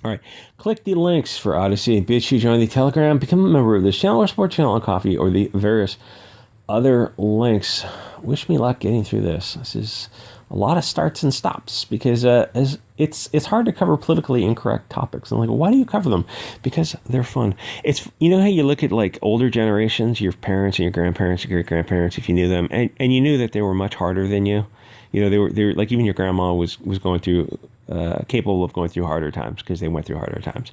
All right. Click the links for Odyssey and Bit Chute. Join the Telegram. Become a member of this channel or support channel on Coffee or the various other links. Wish me luck getting through this. This is a lot of starts and stops because it's hard to cover politically incorrect topics. I'm like, why do you cover them? Because they're fun. It's, you know how you look at like older generations, your parents and your grandparents, your great grandparents, if you knew them, and you knew that they were much harder than you. You know, they were like, even your grandma was going through capable of going through harder times because they went through harder times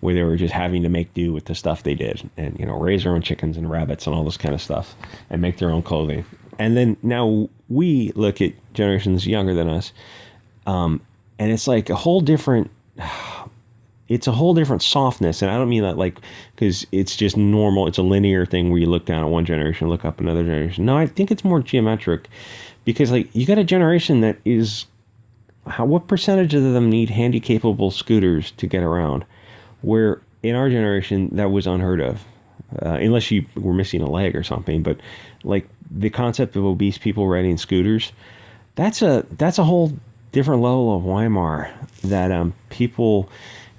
where they were just having to make do with the stuff they did and, you know, raise their own chickens and rabbits and all this kind of stuff and make their own clothing. And then now we look at generations younger than us, and it's like a whole different, it's a whole different softness. And I don't mean that like, because it's just normal. It's a linear thing where you look down at one generation, look up another generation. No, I think it's more geometric because like you got a generation that is, what percentage of them need handy capable scooters to get around? Where in our generation, that was unheard of, unless you were missing a leg or something. But like the concept of obese people riding scooters, that's a whole different level of Weimar that people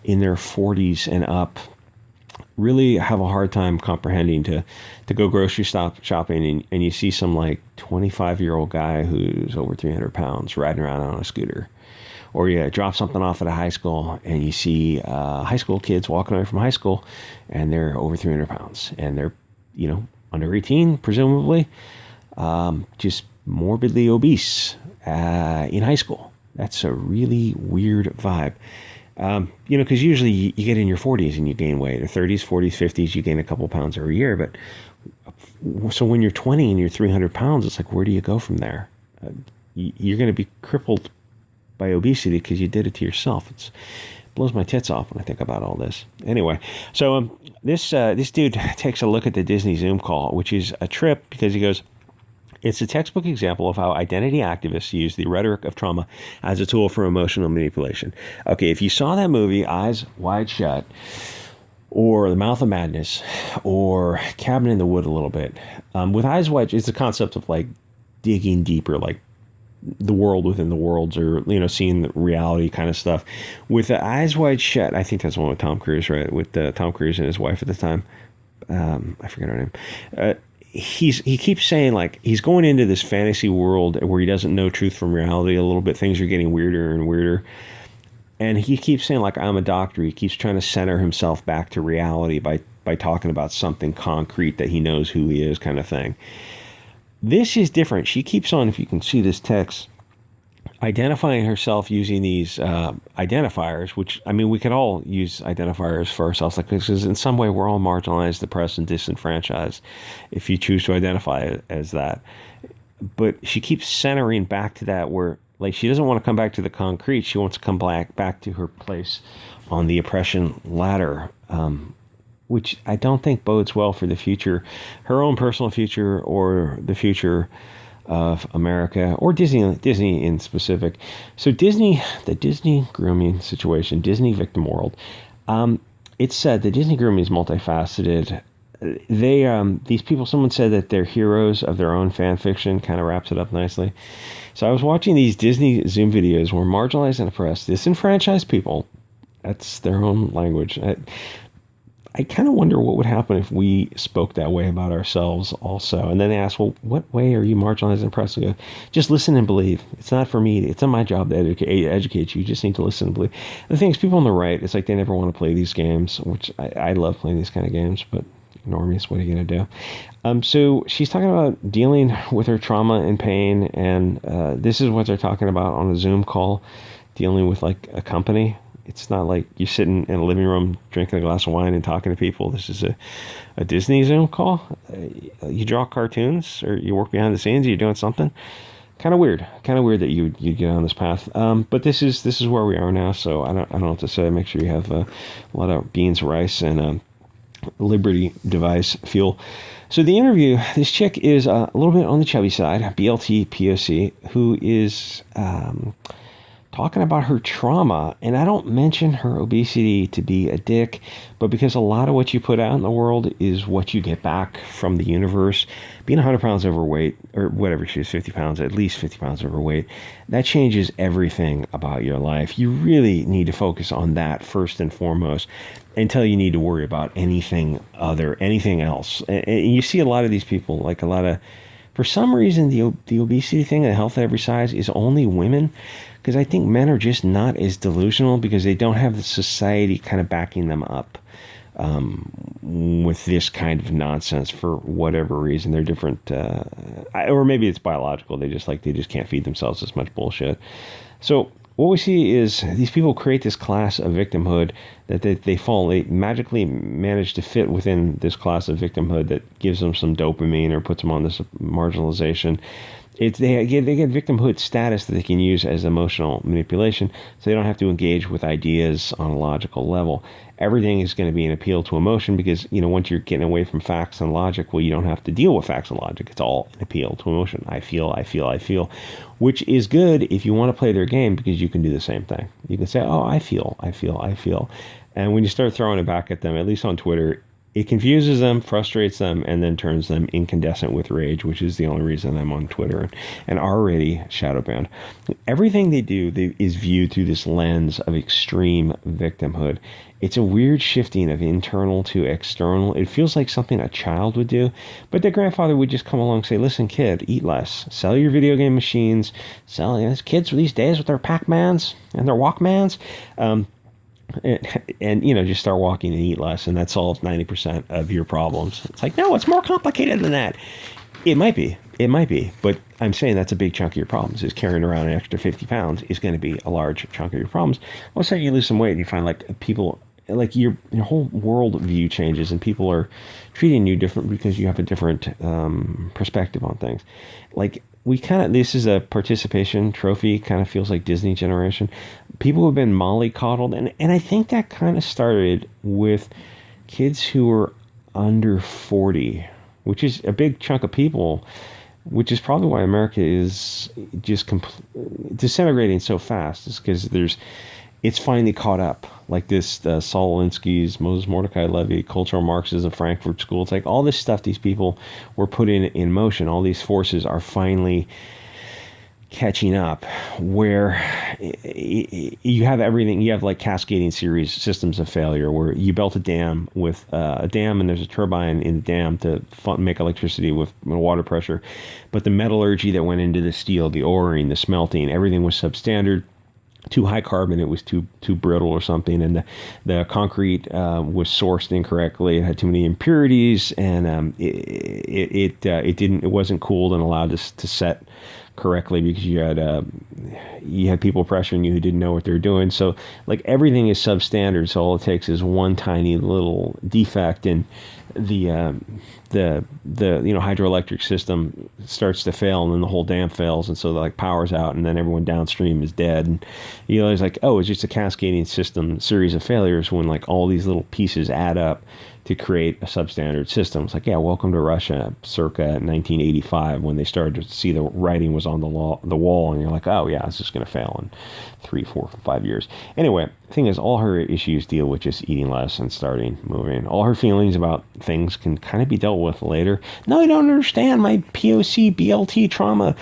in their 40s and up really have a hard time comprehending. To go grocery shopping and you see some like 25-year-old guy who's over 300 pounds riding around on a scooter. Or you drop something off at a high school and you see high school kids walking away from high school and they're over 300 pounds and they're, you know, under 18, presumably, just morbidly obese in high school. That's a really weird vibe. You know, because usually you get in your 40s and you gain weight, or 30s, 40s, 50s, you gain a couple pounds every year. But so when you're 20 and you're 300 pounds, it's like, where do you go from there? You're going to be crippled by obesity because you did it to yourself. It blows my tits off when I think about all this. Anyway, so this dude takes a look at the Disney Zoom call, which is a trip because he goes, it's a textbook example of how identity activists use the rhetoric of trauma as a tool for emotional manipulation. Okay, if you saw that movie, Eyes Wide Shut, or The Mouth of Madness, or Cabin in the Wood a little bit, with Eyes Wide, it's the concept of like digging deeper, like the world within the worlds, or, you know, seeing the reality kind of stuff. With the Eyes Wide Shut, I think that's one with Tom Cruise, right? With Tom Cruise and his wife at the time. I forget her name. He keeps saying like he's going into this fantasy world where he doesn't know truth from reality a little bit. Things are getting weirder and weirder. And he keeps saying like, I'm a doctor. He keeps trying to center himself back to reality by talking about something concrete that he knows who he is, kind of thing. This is different. She keeps on, if you can see this text, identifying herself using these identifiers, which, I mean, we could all use identifiers for ourselves, like, because in some way we're all marginalized, depressed, and disenfranchised if you choose to identify as that. But she keeps centering back to that, where, like, she doesn't want to come back to the concrete. She wants to come back to her place on the oppression ladder, which I don't think bodes well for the future, her own personal future, or the future of America, or Disney in specific. So the Disney grooming situation, Disney victim world. It's said that Disney grooming is multifaceted. These people, someone said that they're heroes of their own fan fiction, kind of wraps it up nicely. So I was watching these Disney Zoom videos where marginalized and oppressed, disenfranchised people, that's their own language. I kind of wonder what would happen if we spoke that way about ourselves also. And then they ask, well, what way are you marginalized and oppressed? And go, just listen and believe. It's not for me. It's not my job to educate you. You just need to listen and believe. The thing is, people on the right, it's like they never want to play these games, which I love playing these kind of games, but normies, what are you going to do? So she's talking about dealing with her trauma and pain, and this is what they're talking about on a Zoom call, dealing with like a company. It's not like you're sitting in a living room drinking a glass of wine and talking to people. This is a Disney Zoom call. You draw cartoons, or you work behind the scenes. You're doing something. Kind of weird that you'd get on this path. But this is where we are now. So I don't know what to say. Make sure you have a lot of beans, rice, and Liberty device fuel. So the interview, this chick is a little bit on the chubby side, BLT POC, who is talking about her trauma. And I don't mention her obesity to be a dick, but because a lot of what you put out in the world is what you get back from the universe. Being 100 pounds overweight, or whatever she is, 50 pounds, at least 50 pounds overweight, that changes everything about your life. You really need to focus on that first and foremost until you need to worry about anything else. And you see a lot of these people, like a lot of, for some reason, the obesity thing, the health at every size, is only women, because I think men are just not as delusional because they don't have the society kind of backing them up with this kind of nonsense for whatever reason. They're different, or maybe it's biological. They just can't feed themselves as much bullshit. So what we see is these people create this class of victimhood that they magically manage to fit within this class of victimhood that gives them some dopamine or puts them on this marginalization. They get victimhood status that they can use as emotional manipulation, so they don't have to engage with ideas on a logical level. Everything is going to be an appeal to emotion because, once you're getting away from facts and logic, well, you don't have to deal with facts and logic. It's all an appeal to emotion. I feel, which is good if you want to play their game because you can do the same thing. You can say, oh, I feel. And when you start throwing it back at them, at least on Twitter, it confuses them, frustrates them, and then turns them incandescent with rage, which is the only reason I'm on Twitter and already shadow banned. Everything they do is viewed through this lens of extreme victimhood. It's a weird shifting of internal to external. It feels like something a child would do, but their grandfather would just come along and say, listen, kid, eat less. Sell your video game machines. Sell kids these days with their Pac-Mans and their Walkmans. And just start walking and eat less, and that solves 90% of your problems. It's like, no, it's more complicated than that. It might be, but I'm saying that's a big chunk of your problems. Is carrying around an extra 50 pounds is going to be a large chunk of your problems. All of a sudden you lose some weight and you find like people, like your whole world view changes and people are treating you different because you have a different perspective on things. Like, this is a participation trophy, kind of feels like Disney generation. People have been mollycoddled, and I think that kind of started with kids who were under 40, which is a big chunk of people, which is probably why America is just disintegrating so fast, is because it's finally caught up. Like this, Saul Alinsky's, Moses Mordecai Levy, cultural Marxism, Frankfurt School. It's like all this stuff these people were putting in motion. All these forces are finally catching up, where you have everything. You have like cascading series systems of failure, where you built a dam with a dam, and there's a turbine in the dam to make electricity with water pressure. But the metallurgy that went into the steel, the oring, the smelting, everything was substandard. Too high carbon, it was too brittle or something, and the concrete was sourced incorrectly. It had too many impurities, and it wasn't cooled and allowed to set correctly because you had people pressuring you who didn't know what they were doing. So like everything is substandard. So all it takes is one tiny little defect in the hydroelectric system starts to fail, and then the whole dam fails, and so like power's out, and then everyone downstream is dead. And it's like, oh, it's just a cascading series of failures when like all these little pieces add up to create a substandard system. It's like, yeah, welcome to Russia circa 1985, when they started to see the writing was on the wall, and you're like, oh yeah, it's just going to fail in 3, 4, 5 years. Anyway, the thing is, all her issues deal with just eating less and starting moving. All her feelings about things can kind of be dealt with later. No, you don't understand my POC BLT trauma.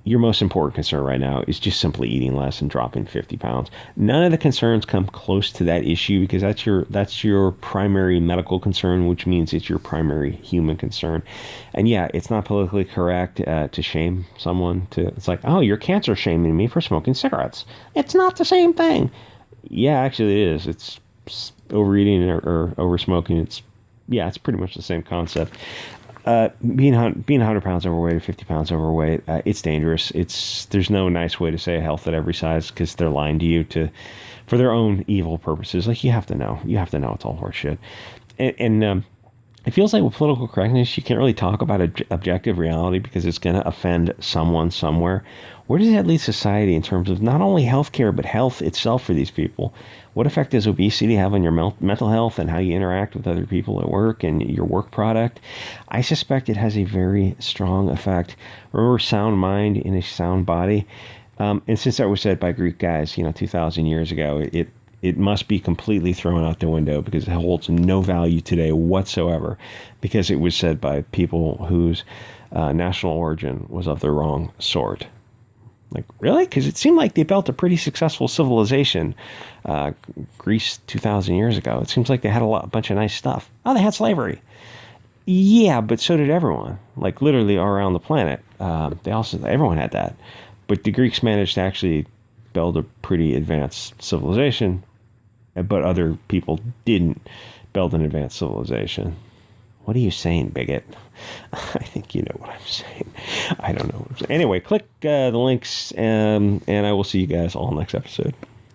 Your most important concern right now is just simply eating less and dropping 50 pounds. None of the concerns come close to that issue, because that's your primary medical concern, which means it's your primary human concern. And yeah, it's not politically correct to shame someone. It's like, oh, you're cancer shaming me for smoking cigarettes. It's not the same thing. Yeah, actually it is. It's overeating or over smoking. It's pretty much the same concept. Being 100 pounds overweight or 50 pounds overweight, it's dangerous. There's no nice way to say health at every size, because they're lying to you for their own evil purposes. Like, you have to know it's all horseshit. And it feels like with political correctness, you can't really talk about objective reality because it's going to offend someone somewhere. Where does that leave society in terms of not only healthcare, but health itself for these people? What effect does obesity have on your mental health and how you interact with other people at work and your work product? I suspect it has a very strong effect. Remember, sound mind in a sound body. And since that was said by Greek guys, 2,000 years ago, it must be completely thrown out the window because it holds no value today whatsoever, because it was said by people whose national origin was of the wrong sort. Like, really? Because it seemed like they built a pretty successful civilization, Greece 2,000 years ago. It seems like they had a bunch of nice stuff. Oh, they had slavery. Yeah, but so did everyone. Like, literally all around the planet. Everyone had that. But the Greeks managed to actually build a pretty advanced civilization, but other people didn't build an advanced civilization. What are you saying, bigot? I think you know what I'm saying. I don't know what I'm saying. Anyway, click the links, and I will see you guys all next episode.